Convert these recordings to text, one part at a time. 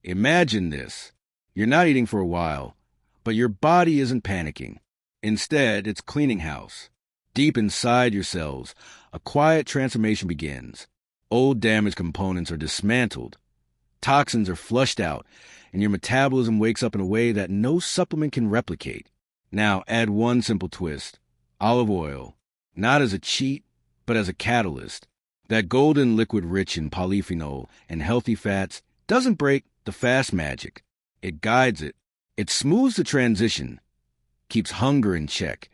Imagine this. You're not eating for a while, but your body isn't panicking. Instead, it's cleaning house. Deep inside your cells, a quiet transformation begins. Old damaged components are dismantled. Toxins are flushed out, and your metabolism wakes up in a way that no supplement can replicate. Now, add one simple twist. Olive oil. Not as a cheat, but as a catalyst. That golden liquid rich in polyphenol and healthy fats doesn't break the fast magic. It guides it. It smooths the transition, keeps hunger in check,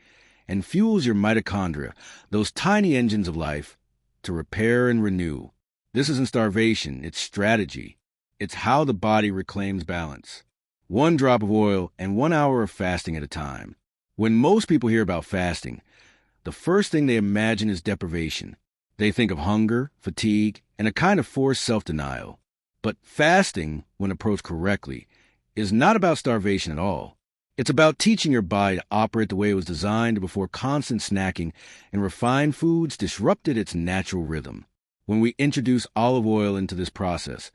and fuels your mitochondria, those tiny engines of life, to repair and renew. This isn't starvation, it's strategy. It's how the body reclaims balance. 1 drop of oil and 1 hour of fasting at a time. When most people hear about fasting, the first thing they imagine is deprivation. They think of hunger, fatigue, and a kind of forced self-denial. But fasting, when approached correctly, is not about starvation at all. It's about teaching your body to operate the way it was designed before constant snacking and refined foods disrupted its natural rhythm. When we introduce olive oil into this process,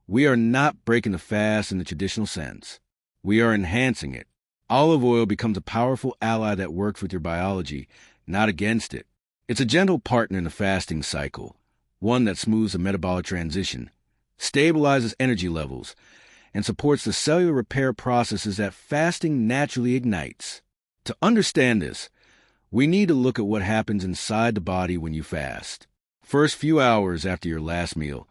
we are not breaking the fast in the traditional sense. We are enhancing it. Olive oil becomes a powerful ally that works with your biology, not against it. It's a gentle partner in the fasting cycle, one that smooths the metabolic transition, stabilizes energy levels, and supports the cellular repair processes that fasting naturally ignites. To understand this, we need to look at what happens inside the body when you fast. First few hours after your last meal,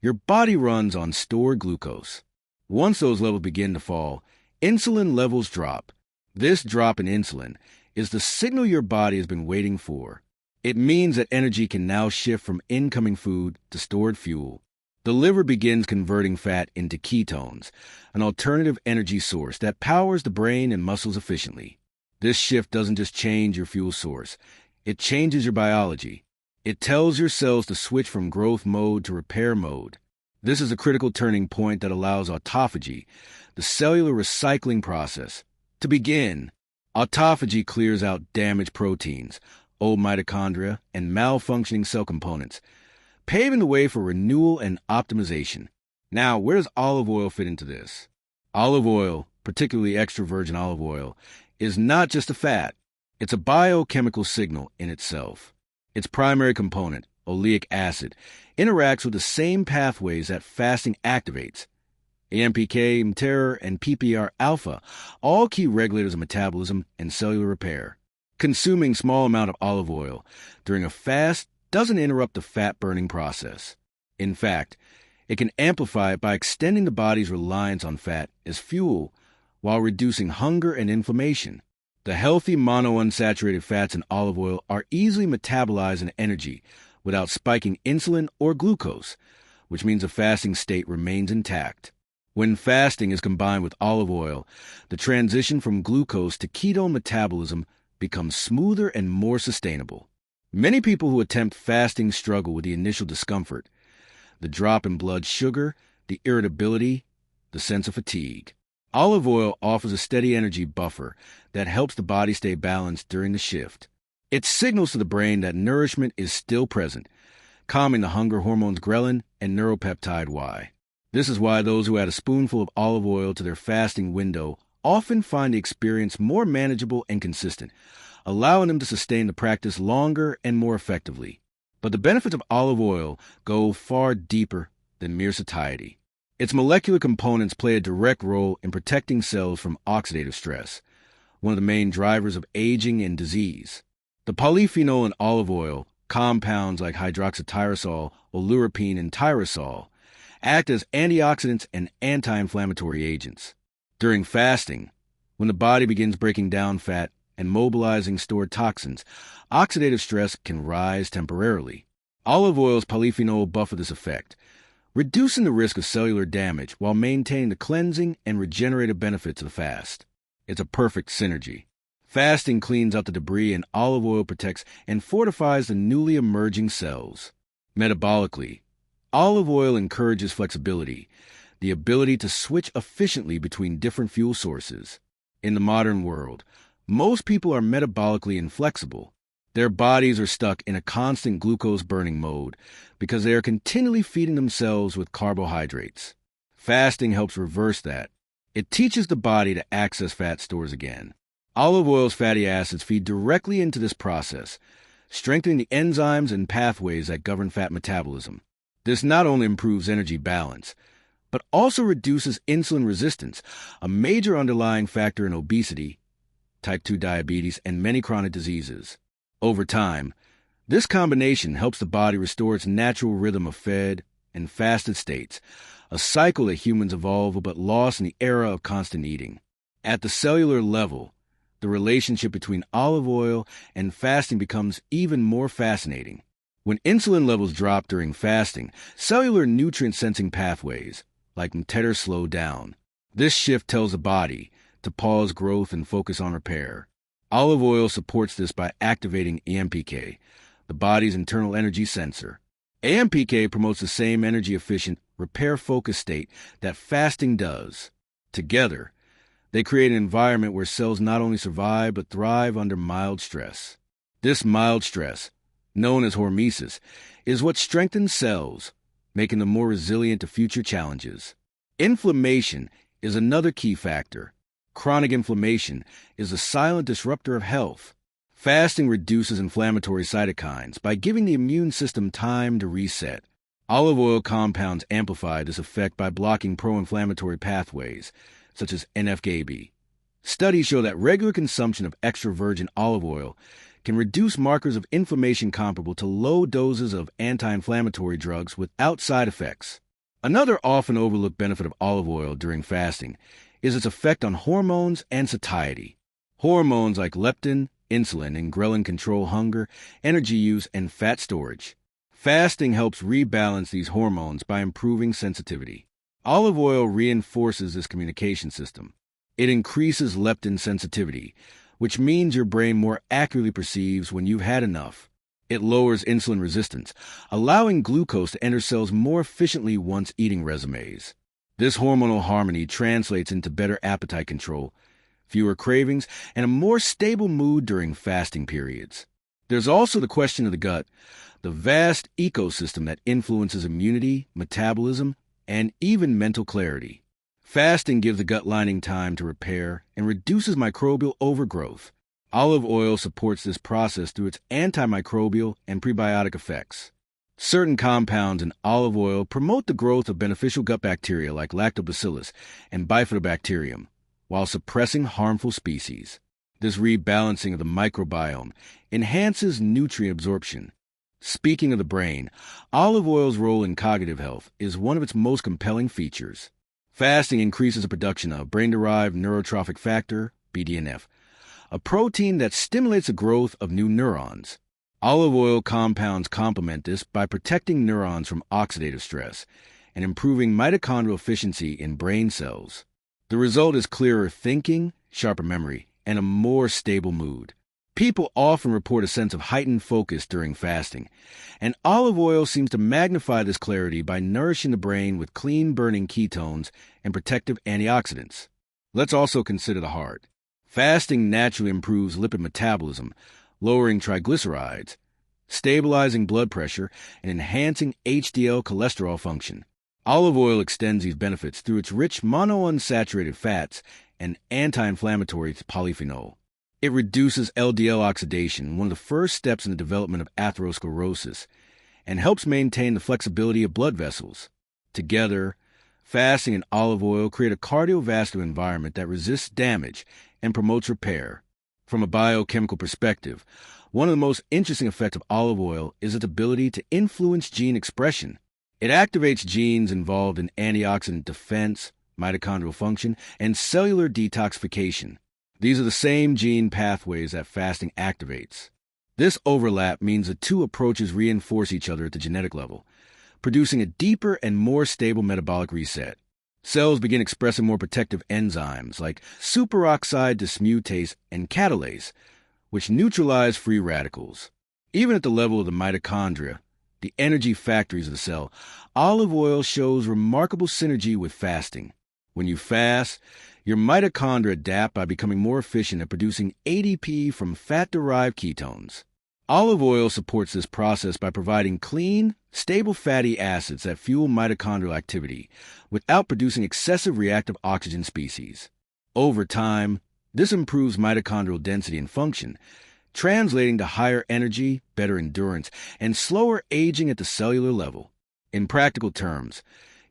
your body runs on stored glucose. Once those levels begin to fall, insulin levels drop. This drop in insulin is the signal your body has been waiting for. It means that energy can now shift from incoming food to stored fuel. The liver begins converting fat into ketones, an alternative energy source that powers the brain and muscles efficiently. This shift doesn't just change your fuel source, it changes your biology. It tells your cells to switch from growth mode to repair mode. This is a critical turning point that allows autophagy, the cellular recycling process, to begin. Autophagy clears out damaged proteins, old mitochondria, and malfunctioning cell components, paving the way for renewal and optimization. Now, where does olive oil fit into this? Olive oil, particularly extra virgin olive oil, is not just a fat. It's a biochemical signal in itself. Its primary component, oleic acid, interacts with the same pathways that fasting activates. AMPK, mTOR, and PPAR-alpha, all key regulators of metabolism and cellular repair. Consuming small amount of olive oil during a fast doesn't interrupt the fat-burning process. In fact, it can amplify it by extending the body's reliance on fat as fuel while reducing hunger and inflammation. The healthy monounsaturated fats in olive oil are easily metabolized into energy without spiking insulin or glucose, which means the fasting state remains intact. When fasting is combined with olive oil, the transition from glucose to ketone metabolism becomes smoother and more sustainable. Many people who attempt fasting struggle with the initial discomfort, the drop in blood sugar, the irritability, the sense of fatigue. Olive oil offers a steady energy buffer that helps the body stay balanced during the shift. It signals to the brain that nourishment is still present, calming the hunger hormones ghrelin and neuropeptide Y. This is why those who add a spoonful of olive oil to their fasting window often find the experience more manageable and consistent, allowing them to sustain the practice longer and more effectively. But the benefits of olive oil go far deeper than mere satiety. Its molecular components play a direct role in protecting cells from oxidative stress, one of the main drivers of aging and disease. The polyphenol in olive oil, compounds like hydroxytyrosol, oleuropein, and tyrosol, act as antioxidants and anti-inflammatory agents. During fasting, when the body begins breaking down fat and mobilizing stored toxins, oxidative stress can rise temporarily. Olive oil's polyphenol buffer this effect, reducing the risk of cellular damage while maintaining the cleansing and regenerative benefits of the fast. It's a perfect synergy. Fasting cleans out the debris and olive oil protects and fortifies the newly emerging cells. Metabolically, olive oil encourages flexibility, the ability to switch efficiently between different fuel sources. In the modern world, most people are metabolically inflexible. Their bodies are stuck in a constant glucose-burning mode because they are continually feeding themselves with carbohydrates. Fasting helps reverse that. It teaches the body to access fat stores again. Olive oil's fatty acids feed directly into this process, strengthening the enzymes and pathways that govern fat metabolism. This not only improves energy balance, but also reduces insulin resistance, a major underlying factor in obesity, type 2 diabetes, and many chronic diseases. Over time, this combination helps the body restore its natural rhythm of fed and fasted states, a cycle that humans evolved but lost in the era of constant eating. At the cellular level, the relationship between olive oil and fasting becomes even more fascinating. When insulin levels drop during fasting, cellular nutrient-sensing pathways, like mTETR, slow down. This shift tells the body to pause growth and focus on repair. Olive oil supports this by activating AMPK, the body's internal energy sensor. AMPK promotes the same energy-efficient, repair-focused state that fasting does. Together, they create an environment where cells not only survive but thrive under mild stress. This mild stress, known as hormesis, is what strengthens cells, making them more resilient to future challenges. Inflammation is another key factor. Chronic inflammation is a silent disruptor of health. Fasting reduces inflammatory cytokines by giving the immune system time to reset. Olive oil compounds amplify this effect by blocking pro-inflammatory pathways, such as NF-κB. Studies show that regular consumption of extra virgin olive oil can reduce markers of inflammation comparable to low doses of anti-inflammatory drugs without side effects. Another often overlooked benefit of olive oil during fasting is its effect on hormones and satiety. Hormones like leptin, insulin, and ghrelin control hunger, energy use, and fat storage. Fasting helps rebalance these hormones by improving sensitivity. Olive oil reinforces this communication system. It increases leptin sensitivity, which means your brain more accurately perceives when you've had enough. It lowers insulin resistance, allowing glucose to enter cells more efficiently once eating resumes. This hormonal harmony translates into better appetite control, fewer cravings, and a more stable mood during fasting periods. There's also the question of the gut, the vast ecosystem that influences immunity, metabolism, and even mental clarity. Fasting gives the gut lining time to repair and reduces microbial overgrowth. Olive oil supports this process through its antimicrobial and prebiotic effects. Certain compounds in olive oil promote the growth of beneficial gut bacteria like lactobacillus and bifidobacterium, while suppressing harmful species. This rebalancing of the microbiome enhances nutrient absorption. Speaking of the brain, olive oil's role in cognitive health is one of its most compelling features. Fasting increases the production of brain-derived neurotrophic factor, BDNF, a protein that stimulates the growth of new neurons. Olive oil compounds complement this by protecting neurons from oxidative stress and improving mitochondrial efficiency in brain cells. The result is clearer thinking, sharper memory, and a more stable mood. People often report a sense of heightened focus during fasting, and olive oil seems to magnify this clarity by nourishing the brain with clean-burning ketones and protective antioxidants. Let's also consider the heart. Fasting naturally improves lipid metabolism, lowering triglycerides, stabilizing blood pressure, and enhancing HDL cholesterol function. Olive oil extends these benefits through its rich monounsaturated fats and anti-inflammatory polyphenol. It reduces LDL oxidation, one of the first steps in the development of atherosclerosis, and helps maintain the flexibility of blood vessels. Together, fasting and olive oil create a cardiovascular environment that resists damage and promotes repair. From a biochemical perspective, one of the most interesting effects of olive oil is its ability to influence gene expression. It activates genes involved in antioxidant defense, mitochondrial function, and cellular detoxification. These are the same gene pathways that fasting activates. This overlap means the two approaches reinforce each other at the genetic level, producing a deeper and more stable metabolic reset. Cells begin expressing more protective enzymes like superoxide dismutase and catalase, which neutralize free radicals. Even at the level of the mitochondria, the energy factories of the cell, olive oil shows remarkable synergy with fasting. When you fast, your mitochondria adapt by becoming more efficient at producing ADP from fat-derived ketones. Olive oil supports this process by providing clean, stable fatty acids that fuel mitochondrial activity without producing excessive reactive oxygen species. Over time, this improves mitochondrial density and function, translating to higher energy, better endurance, and slower aging at the cellular level. In practical terms,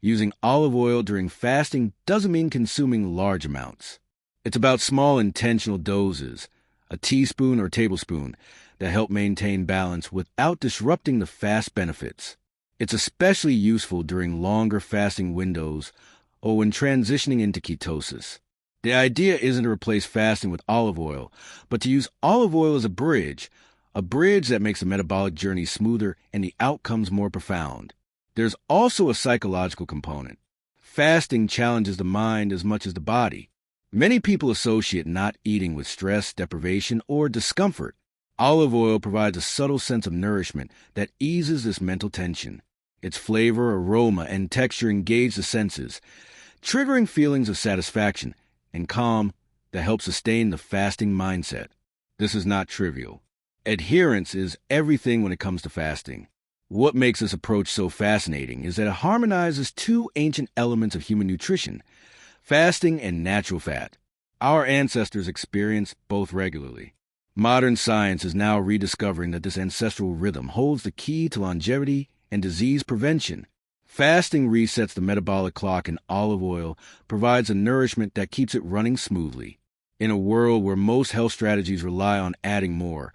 using olive oil during fasting doesn't mean consuming large amounts. It's about small intentional doses, a teaspoon or tablespoon, that help maintain balance without disrupting the fast benefits. It's especially useful during longer fasting windows or when transitioning into ketosis. The idea isn't to replace fasting with olive oil, but to use olive oil as a bridge that makes the metabolic journey smoother and the outcomes more profound. There's also a psychological component. Fasting challenges the mind as much as the body. Many people associate not eating with stress, deprivation, or discomfort. Olive oil provides a subtle sense of nourishment that eases this mental tension. Its flavor, aroma, and texture engage the senses, triggering feelings of satisfaction and calm that help sustain the fasting mindset. This is not trivial. Adherence is everything when it comes to fasting. What makes this approach so fascinating is that it harmonizes two ancient elements of human nutrition, fasting and natural fat. Our ancestors experienced both regularly. Modern science is now rediscovering that this ancestral rhythm holds the key to longevity and disease prevention. Fasting resets the metabolic clock, and olive oil provides a nourishment that keeps it running smoothly. In a world where most health strategies rely on adding more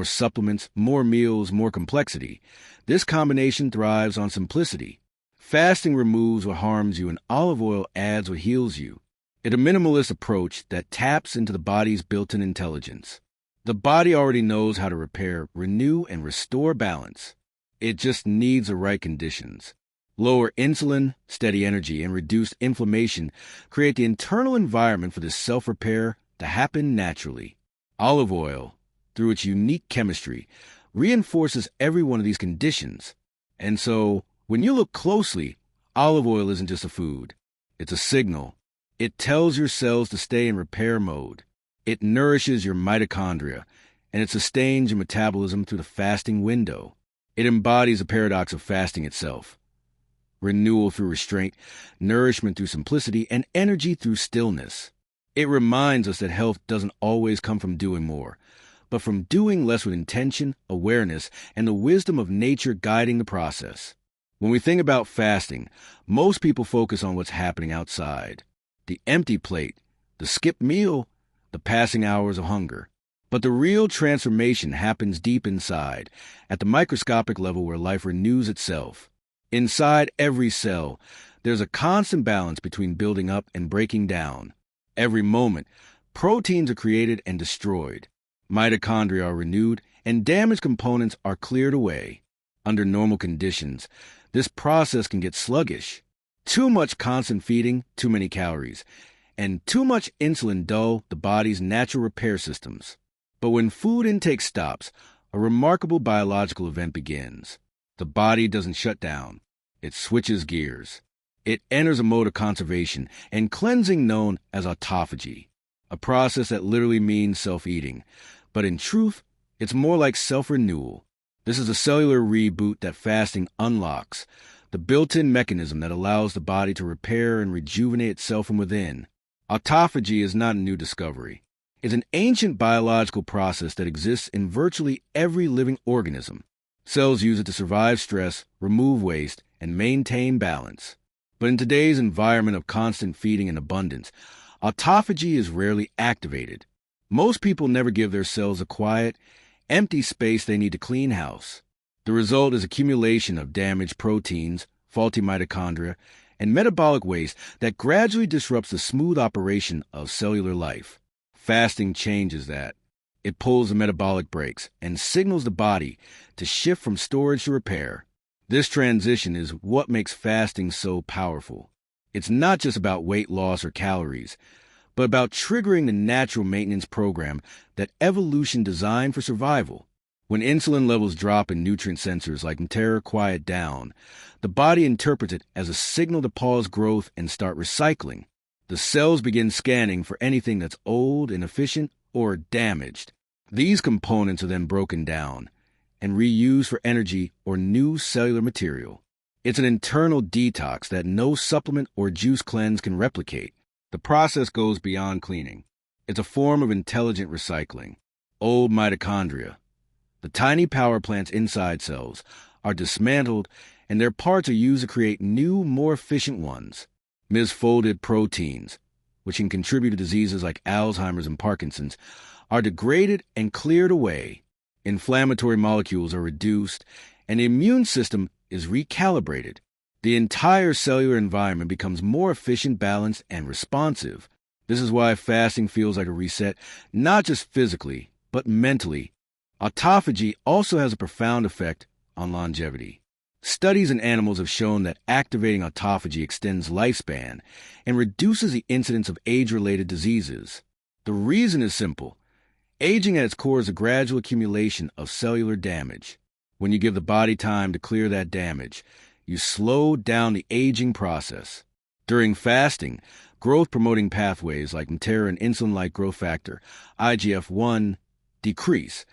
supplements, more meals, more complexity, this combination thrives on simplicity. Fasting removes what harms you, and olive oil adds what heals you. It's a minimalist approach that taps into the body's built-in intelligence. The body already knows how to repair, renew, and restore balance. It just needs the right conditions. Lower insulin, steady energy, and reduced inflammation create the internal environment for this self-repair to happen naturally. Olive oil, through its unique chemistry, reinforces every one of these conditions. And so, when you look closely, olive oil isn't just a food. It's a signal. It tells your cells to stay in repair mode. It nourishes your mitochondria, and it sustains your metabolism through the fasting window. It embodies the paradox of fasting itself. Renewal through restraint, nourishment through simplicity, and energy through stillness. It reminds us that health doesn't always come from doing more, but from doing less with intention, awareness, and the wisdom of nature guiding the process. When we think about fasting, most people focus on what's happening outside. The empty plate, the skipped meal, the passing hours of hunger. But the real transformation happens deep inside, at the microscopic level where life renews itself. Inside every cell, there's a constant balance between building up and breaking down. Every moment, proteins are created and destroyed. Mitochondria are renewed, and damaged components are cleared away. Under normal conditions, this process can get sluggish. Too much constant feeding, too many calories, and too much insulin dull the body's natural repair systems. But when food intake stops, a remarkable biological event begins. The body doesn't shut down. It switches gears. It enters a mode of conservation and cleansing known as autophagy, a process that literally means self-eating. But in truth, it's more like self-renewal. This is a cellular reboot that fasting unlocks, the built-in mechanism that allows the body to repair and rejuvenate itself from within. Autophagy is not a new discovery. It's an ancient biological process that exists in virtually every living organism. Cells use it to survive stress, remove waste, and maintain balance. But in today's environment of constant feeding and abundance, autophagy is rarely activated. Most people never give their cells a quiet, empty space they need to clean house. The result is accumulation of damaged proteins, faulty mitochondria, and metabolic waste that gradually disrupts the smooth operation of cellular life. Fasting changes that. It pulls the metabolic brakes and signals the body to shift from storage to repair. This transition is what makes fasting so powerful. It's not just about weight loss or calories, but about triggering the natural maintenance program that evolution designed for survival. When insulin levels drop and nutrient sensors like Mtera quiet down, the body interprets it as a signal to pause growth and start recycling. The cells begin scanning for anything that's old, inefficient, or damaged. These components are then broken down, and reused for energy or new cellular material. It's an internal detox that no supplement or juice cleanse can replicate. The process goes beyond cleaning. It's a form of intelligent recycling. Old mitochondria, the tiny power plants inside cells, are dismantled and their parts are used to create new, more efficient ones. Misfolded proteins, which can contribute to diseases like Alzheimer's and Parkinson's, are degraded and cleared away. Inflammatory molecules are reduced, and the immune system is recalibrated. The entire cellular environment becomes more efficient, balanced, and responsive. This is why fasting feels like a reset, not just physically, but mentally. Autophagy also has a profound effect on longevity. Studies in animals have shown that activating autophagy extends lifespan and reduces the incidence of age-related diseases. The reason is simple. Aging at its core is a gradual accumulation of cellular damage. When you give the body time to clear that damage, you slow down the aging process. During fasting, growth-promoting pathways like mTOR and insulin-like growth factor, IGF-1, decrease,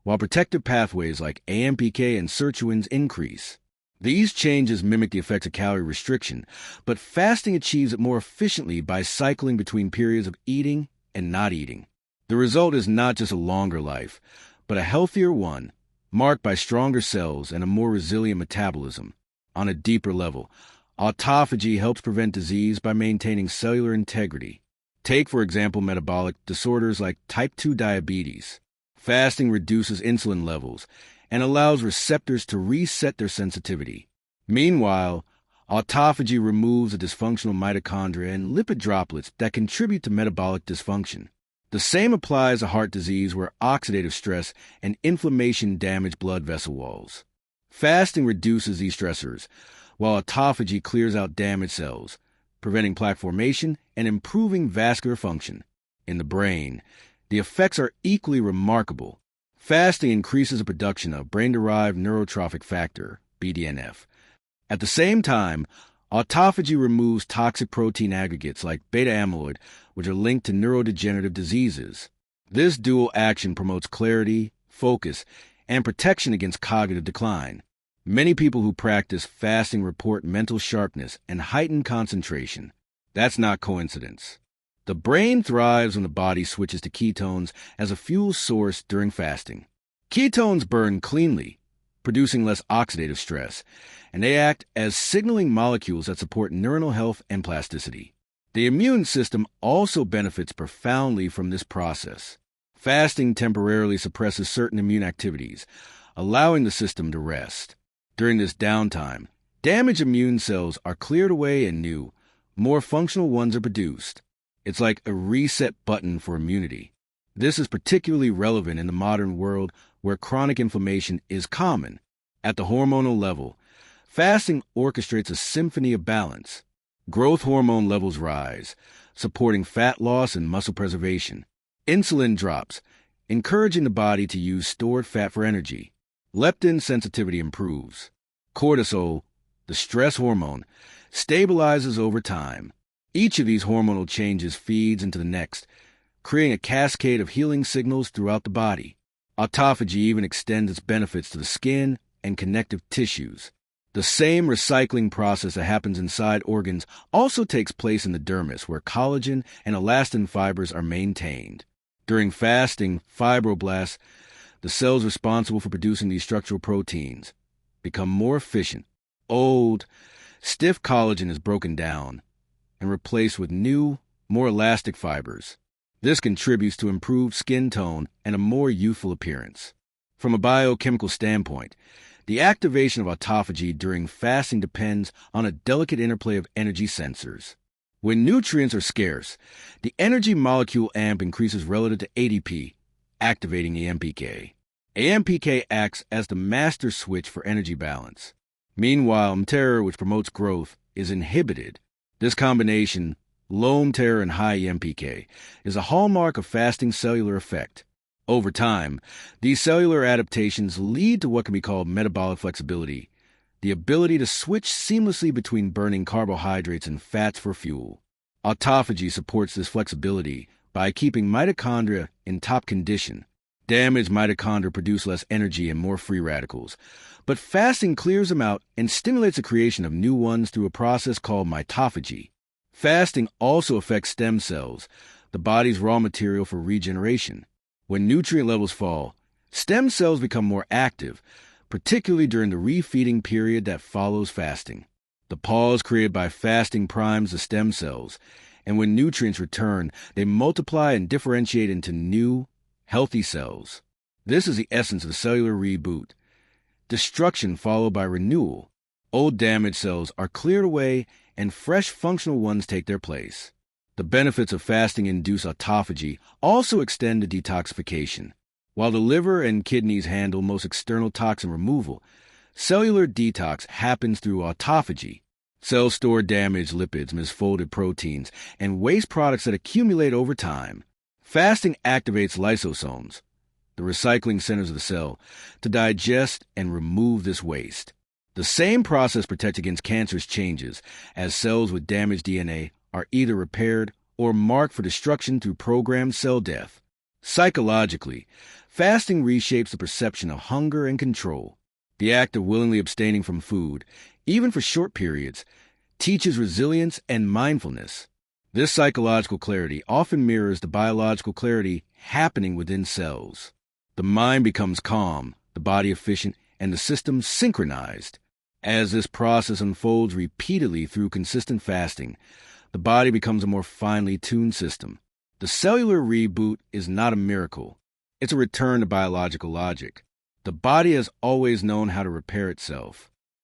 while protective pathways like AMPK and sirtuins increase. These changes mimic the effects of calorie restriction, but fasting achieves it more efficiently by cycling between periods of eating and not eating. The result is not just a longer life, but a healthier one, marked by stronger cells and a more resilient metabolism. On a deeper level, autophagy helps prevent disease by maintaining cellular integrity. Take, for example, metabolic disorders like type 2 diabetes. Fasting reduces insulin levels and allows receptors to reset their sensitivity. Meanwhile, autophagy removes the dysfunctional mitochondria and lipid droplets that contribute to metabolic dysfunction. The same applies to heart disease where oxidative stress and inflammation damage blood vessel walls. Fasting reduces these stressors, while autophagy clears out damaged cells, preventing plaque formation and improving vascular function. In the brain, the effects are equally remarkable. Fasting increases the production of brain-derived neurotrophic factor, BDNF. At the same time, autophagy removes toxic protein aggregates like beta-amyloid, which are linked to neurodegenerative diseases. This dual action promotes clarity, focus, and protection against cognitive decline. Many people who practice fasting report mental sharpness and heightened concentration. That's not coincidence. The brain thrives when the body switches to ketones as a fuel source during fasting. Ketones burn cleanly, producing less oxidative stress, and they act as signaling molecules that support neuronal health and plasticity. The immune system also benefits profoundly from this process. Fasting temporarily suppresses certain immune activities, allowing the system to rest. During this downtime, damaged immune cells are cleared away and new, more functional ones are produced. It's like a reset button for immunity. This is particularly relevant in the modern world where chronic inflammation is common. At the hormonal level, fasting orchestrates a symphony of balance. Growth hormone levels rise, supporting fat loss and muscle preservation. Insulin drops, encouraging the body to use stored fat for energy. Leptin sensitivity improves. Cortisol, the stress hormone, stabilizes over time. Each of these hormonal changes feeds into the next, creating a cascade of healing signals throughout the body. Autophagy even extends its benefits to the skin and connective tissues. The same recycling process that happens inside organs also takes place in the dermis, where collagen and elastin fibers are maintained. During fasting, fibroblasts, the cells responsible for producing these structural proteins, become more efficient. Old, stiff collagen is broken down and replaced with new, more elastic fibers. This contributes to improved skin tone and a more youthful appearance. From a biochemical standpoint, the activation of autophagy during fasting depends on a delicate interplay of energy sensors. When nutrients are scarce, the energy molecule AMP increases relative to ADP, activating AMPK. AMPK acts as the master switch for energy balance. Meanwhile, mTOR, which promotes growth, is inhibited. This combination, low mTOR and high AMPK, is a hallmark of fasting cellular effect. Over time, these cellular adaptations lead to what can be called metabolic flexibility, the ability to switch seamlessly between burning carbohydrates and fats for fuel. Autophagy supports this flexibility by keeping mitochondria in top condition. Damaged mitochondria produce less energy and more free radicals, but fasting clears them out and stimulates the creation of new ones through a process called mitophagy. Fasting also affects stem cells, the body's raw material for regeneration. When nutrient levels fall, stem cells become more active, particularly during the refeeding period that follows fasting. The pause created by fasting primes the stem cells, and when nutrients return, they multiply and differentiate into new, healthy cells. This is the essence of cellular reboot. Destruction followed by renewal. Old damaged cells are cleared away and fresh functional ones take their place. The benefits of fasting-induced autophagy also extend to detoxification. While the liver and kidneys handle most external toxin removal, cellular detox happens through autophagy. Cells store damaged lipids, misfolded proteins, and waste products that accumulate over time. Fasting activates lysosomes, the recycling centers of the cell, to digest and remove this waste. The same process protects against cancerous changes, as cells with damaged DNA are either repaired or marked for destruction through programmed cell death. Psychologically, fasting reshapes the perception of hunger and control. The act of willingly abstaining from food, even for short periods, teaches resilience and mindfulness. This psychological clarity often mirrors the biological clarity happening within cells. The mind becomes calm, the body efficient, and the system synchronized. As this process unfolds repeatedly through consistent fasting, the body becomes a more finely tuned system. The cellular reboot is not a miracle. It's a return to biological logic. The body has always known how to repair itself.